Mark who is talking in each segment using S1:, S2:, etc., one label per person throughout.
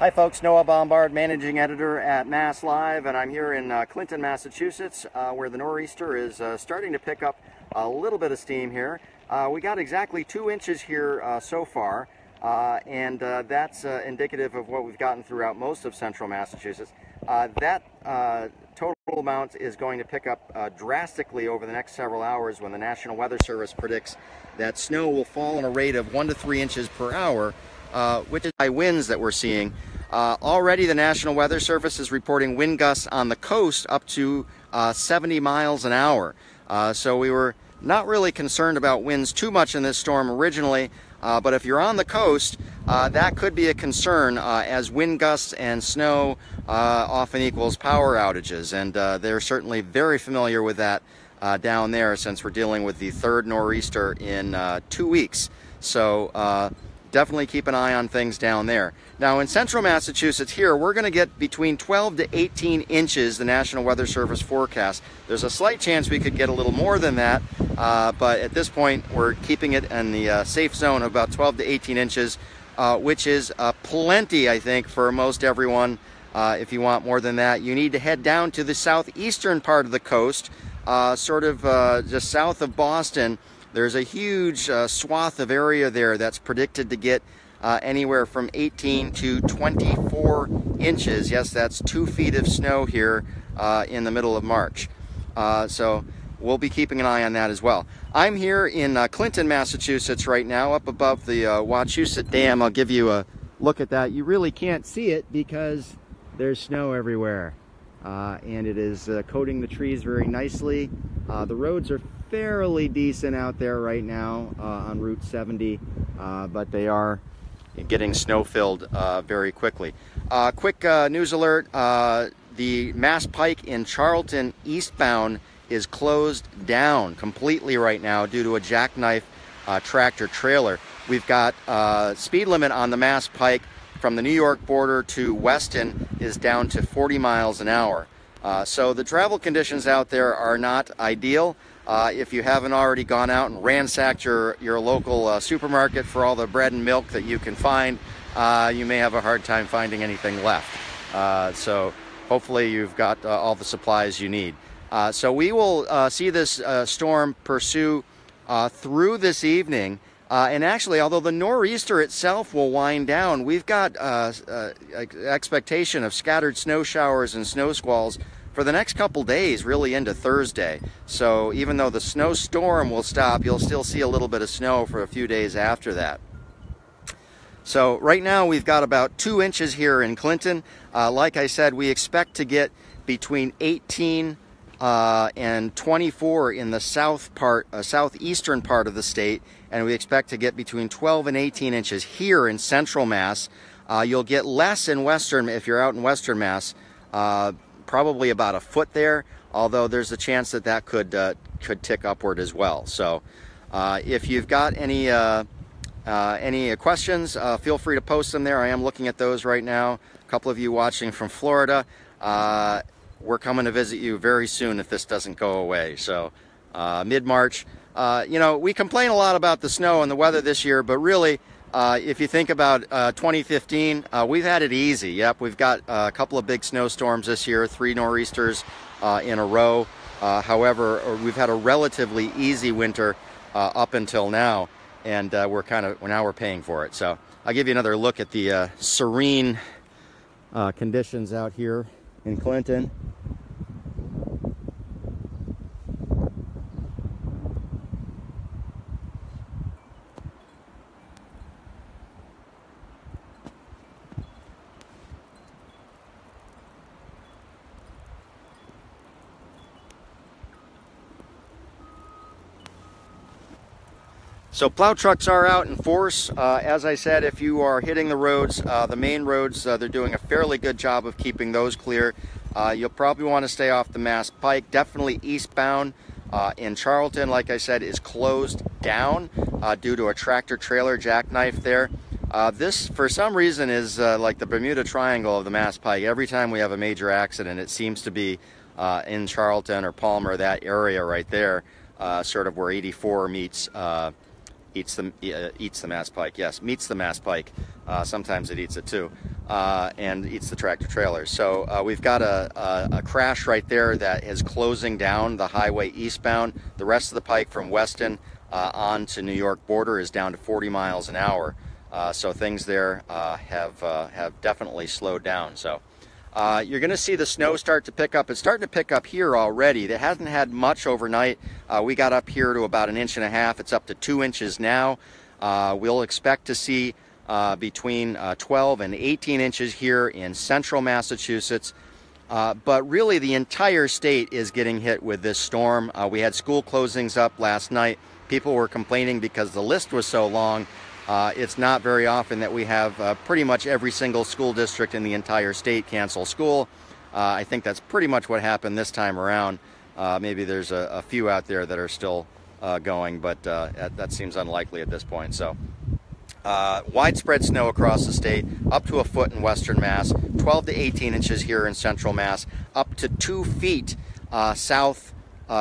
S1: Hi folks, Noah Bombard, Managing Editor at MassLive, and I'm here in Clinton, Massachusetts, where the nor'easter is starting to pick up a little bit of steam here. We got exactly 2 inches here so far, and that's indicative of what we've gotten throughout most of central Massachusetts. That total amount is going to pick up drastically over the next several hours when the National Weather Service predicts that snow will fall at a rate of 1 to 3 inches per hour, which is high winds that we're seeing. Already the National Weather Service is reporting wind gusts on the coast up to 70 miles an hour. So we were not really concerned about winds too much in this storm originally, but if you're on the coast, that could be a concern as wind gusts and snow often equals power outages, and they're certainly very familiar with that down there since we're dealing with the 3rd nor'easter in 2 weeks. So definitely keep an eye on things down there. Now in central Massachusetts here, we're going to get between 12 to 18 inches, the National Weather Service forecast. There's a slight chance we could get a little more than that, but at this point we're keeping it in the safe zone of about 12 to 18 inches, which is plenty, I think, for most everyone. If you want more than that, you need to head down to the southeastern part of the coast, sort of just south of Boston. There's a huge swath of area there that's predicted to get anywhere from 18 to 24 inches. Yes, that's 2 feet of snow here in the middle of March. So we'll be keeping an eye on that as well. I'm here in Clinton, Massachusetts right now, up above the Wachusett Dam. I'll give you a look at that. You really can't see it because there's snow everywhere. And it is coating the trees very nicely. The roads are fairly decent out there right now on Route 70, but they are getting snow-filled very quickly. Quick news alert, the Mass Pike in Charlton eastbound is closed down completely right now due to a jackknife tractor trailer. We've got speed limit on the Mass Pike from the New York border to Weston is down to 40 miles an hour. So the travel conditions out there are not ideal. If you haven't already gone out and ransacked your local supermarket for all the bread and milk that you can find, you may have a hard time finding anything left. So hopefully you've got all the supplies you need. So we will see this storm pursue through this evening. And actually, although the nor'easter itself will wind down, we've got expectation of scattered snow showers and snow squalls for the next couple days, really into Thursday. So even though the snowstorm will stop, you'll still see a little bit of snow for a few days after that. So right now we've got about 2 inches here in Clinton. Like I said, we expect to get between 18 and 24 in the southeastern part of the state, and we expect to get between 12 and 18 inches here in central Mass. You'll get less in western, if you're out in western Mass, probably about a foot there, although there's a chance that that could tick upward as well. So if you've got any questions, feel free to post them there. I am looking at those right now. A couple of you watching from Florida. We're coming to visit you very soon if this doesn't go away. So mid-March. You know, we complain a lot about the snow and the weather this year, but really, if you think about 2015, we've had it easy. Yep, we've got a couple of big snowstorms this year, 3 nor'easters in a row. However, we've had a relatively easy winter up until now, and now we're paying for it. So I'll give you another look at the serene conditions out here in Clinton. So plow trucks are out in force. As I said, if you are hitting the roads, the main roads, they're doing a fairly good job of keeping those clear. You'll probably want to stay off the Mass Pike. Definitely eastbound in Charlton, like I said, is closed down due to a tractor trailer jackknife there. This, for some reason, is like the Bermuda Triangle of the Mass Pike. Every time we have a major accident, it seems to be in Charlton or Palmer, that area right there, sort of where 84 meets eats the Mass Pike. Yes, meets the Mass Pike. Sometimes it eats it too. and eats the tractor trailers. So we've got a crash right there that is closing down the highway eastbound. The rest of the pike from Weston on to New York border is down to 40 miles an hour. So things there have definitely slowed down. So you're going to see the snow start to pick up. It's starting to pick up here already. It hasn't had much overnight. We got up here to about 1.5 inches. It's up to 2 inches now. We'll expect to see between 12 and 18 inches here in central Massachusetts. But really the entire state is getting hit with this storm. We had school closings up last night. People were complaining because the list was so long. It's not very often that we have pretty much every single school district in the entire state cancel school. I think that's pretty much what happened this time around. Maybe there's a few out there that are still going, but that seems unlikely at this point. So widespread snow across the state, up to 1 foot in western Mass, 12 to 18 inches here in central Mass, up to 2 feet south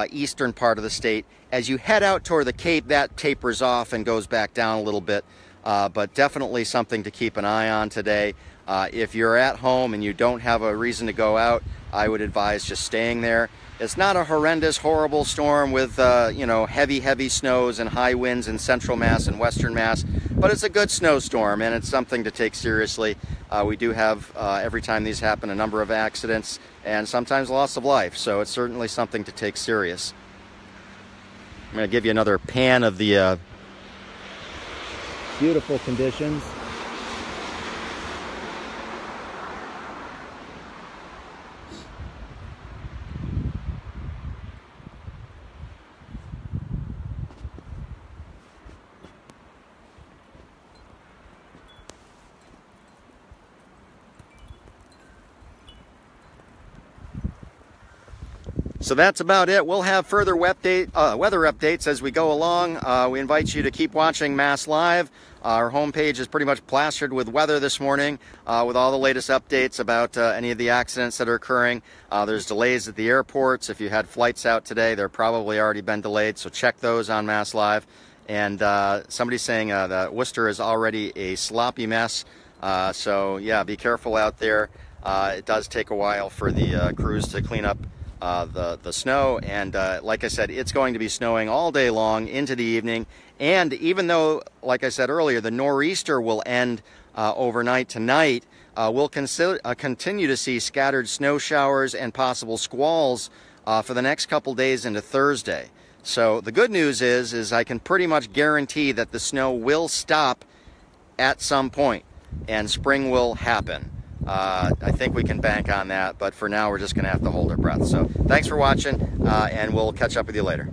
S1: eastern part of the state. As you head out toward the Cape, that tapers off and goes back down a little bit, but definitely something to keep an eye on today. If you're at home and you don't have a reason to go out, I would advise just staying there. It's not a horrendous, horrible storm with heavy snows and high winds in central Mass and western Mass, but it's a good snowstorm and it's something to take seriously. We do have, every time these happen, a number of accidents and sometimes loss of life, so it's certainly something to take serious. I'm going to give you another pan of the beautiful conditions. So that's about it. We'll have further weather updates as we go along. We invite you to keep watching MassLive. Our homepage is pretty much plastered with weather this morning, with all the latest updates about any of the accidents that are occurring. There's delays at the airports. If you had flights out today, they're probably already been delayed, so check those on MassLive. And somebody's saying that Worcester is already a sloppy mess. So yeah, be careful out there. It does take a while for the crews to clean up the snow, and like I said, it's going to be snowing all day long into the evening. And even though, like I said earlier, the nor'easter will end overnight tonight, we'll continue to see scattered snow showers and possible squalls for the next couple days into Thursday. So the good news is I can pretty much guarantee that the snow will stop at some point and spring will happen. I think we can bank on that, but for now we're just going to have to hold our breath. So thanks for watching, and we'll catch up with you later.